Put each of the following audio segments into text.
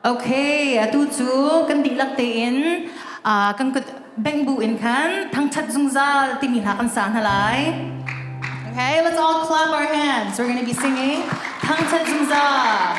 Okay, atu chu kan di lak te in kan kut beng bu in kan thang chat zungzal ti min ha kan san halai. Okay, let's all clap our hands. We're going to be singing thang chat zungzal.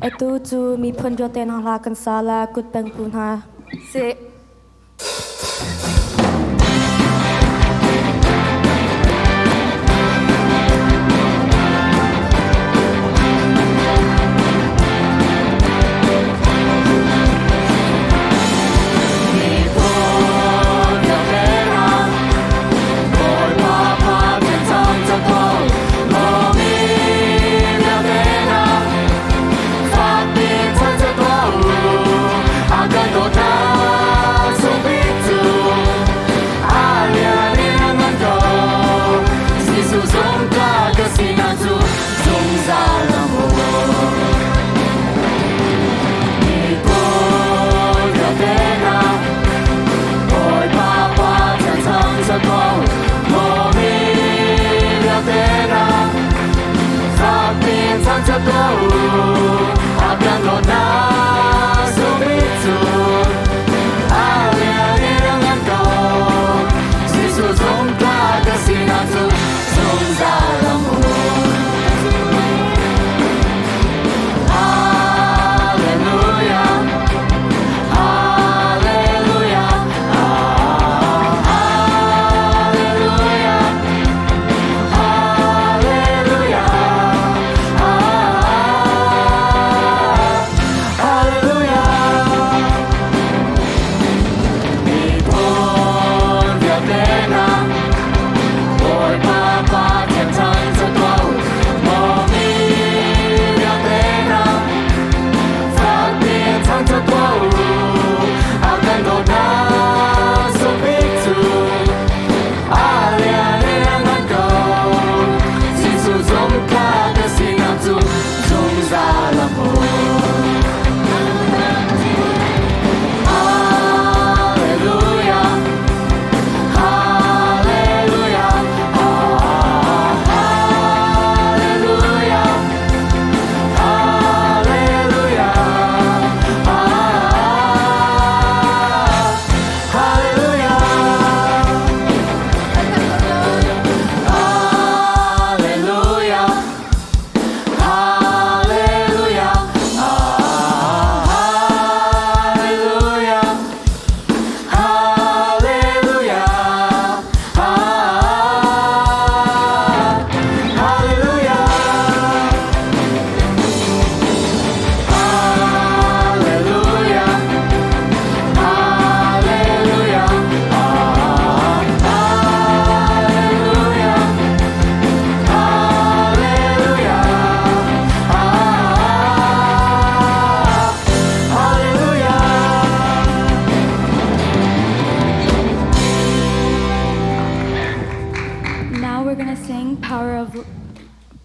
Atu chu mi phun jo ten hang la kan sala kut peng pun ha se Hãy subscribe cho kênh Ghiền Mì Gõ để không bỏ lỡ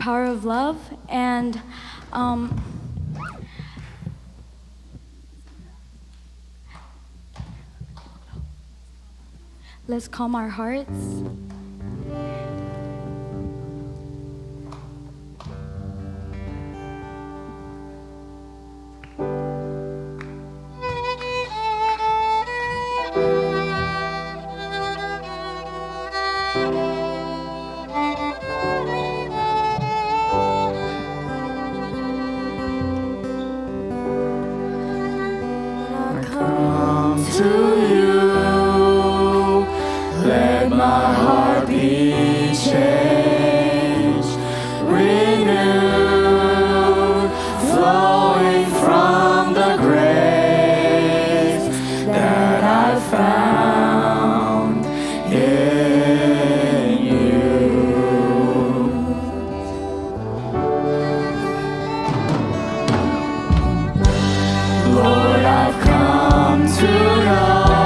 power of love, and let's calm our hearts. Come to you, let my heart be changed, renewed, flowing from the grace that I found in you. Lord, I've come to know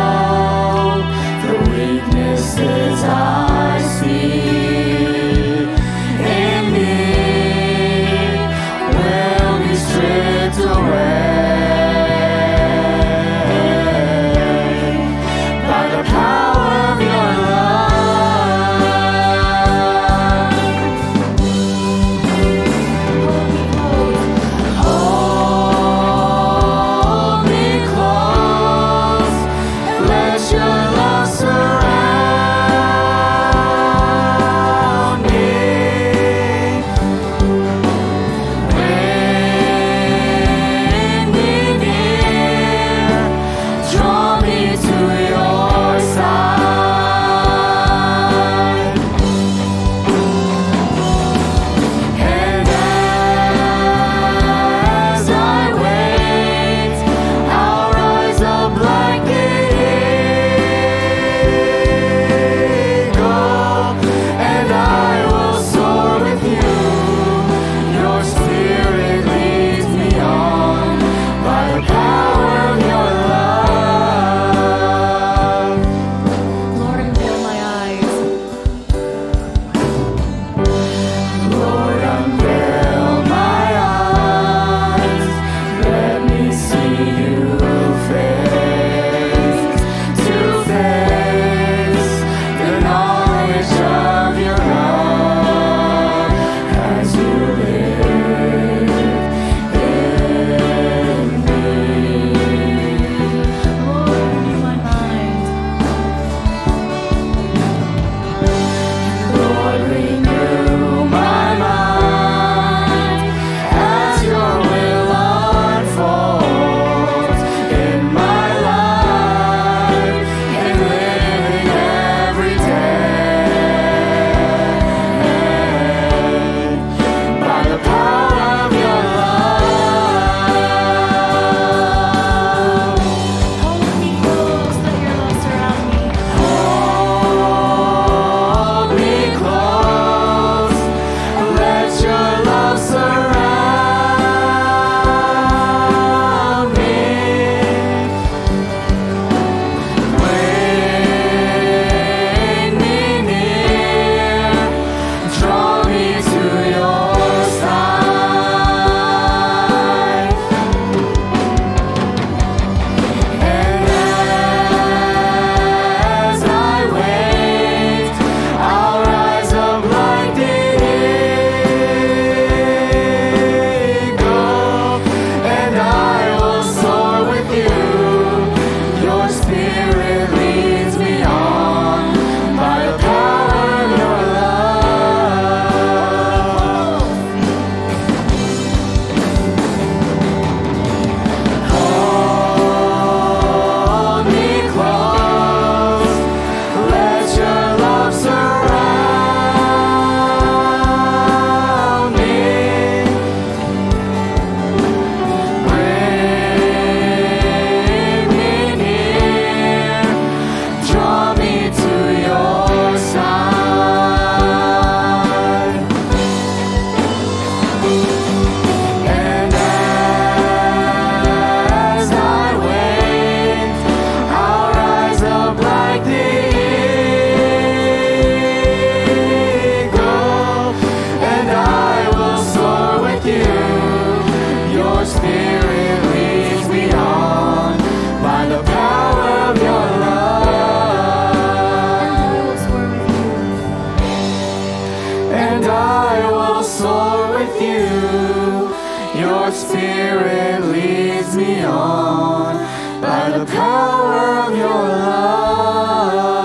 Spirit leads me on by the power of your love.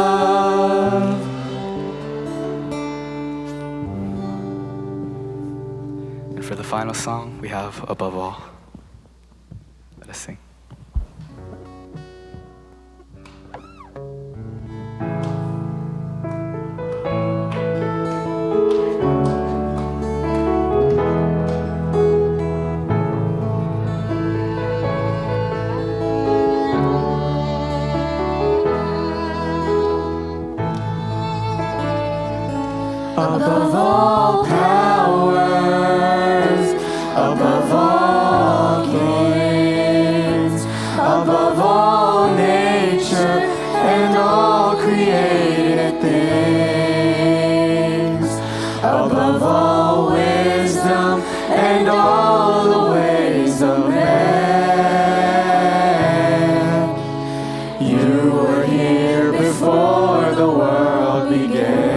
And for the final song, we have Above All. Let us sing. Above all powers, above all kings, above all nature and all created things, above all wisdom and all the ways of man. You were here before the world began.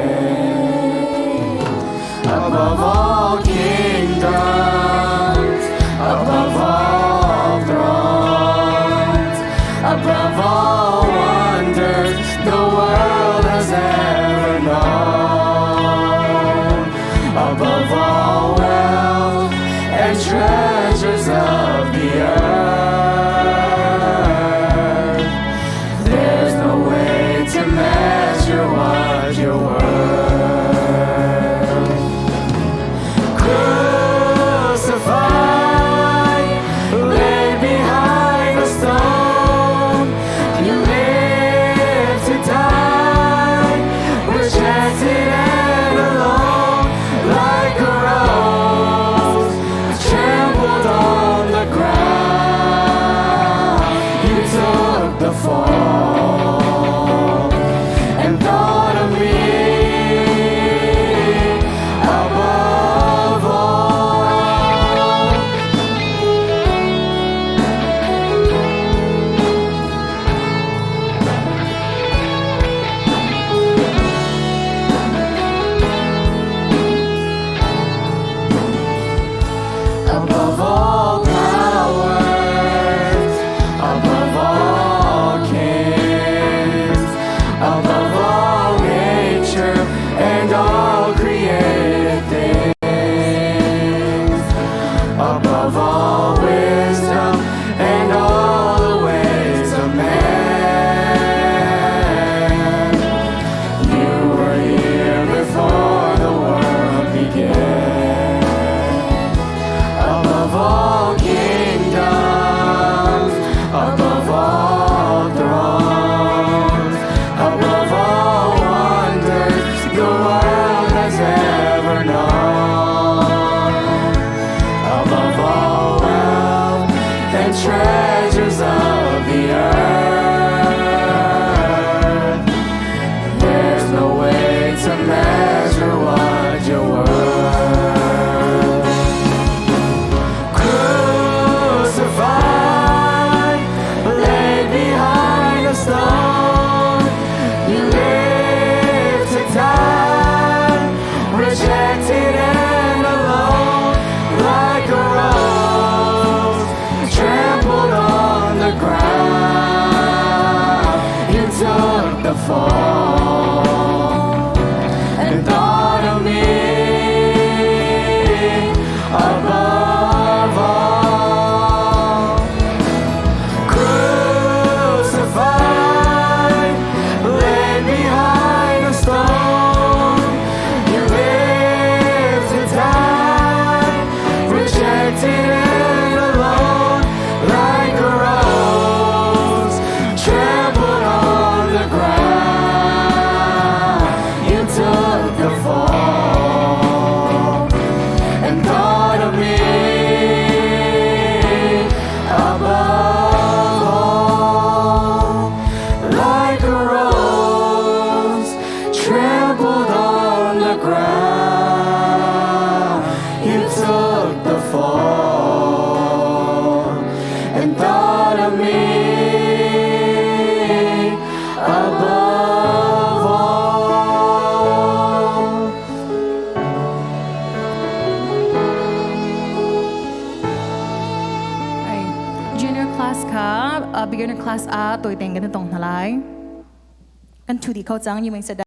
Above all kingdoms, above all thrones, above all wonders the world has ever known, above all wealth and treasures of the earth, there's no way to measure what you're worth. Chances a toy teng kan tong halai kan chu di khau chang you meng sa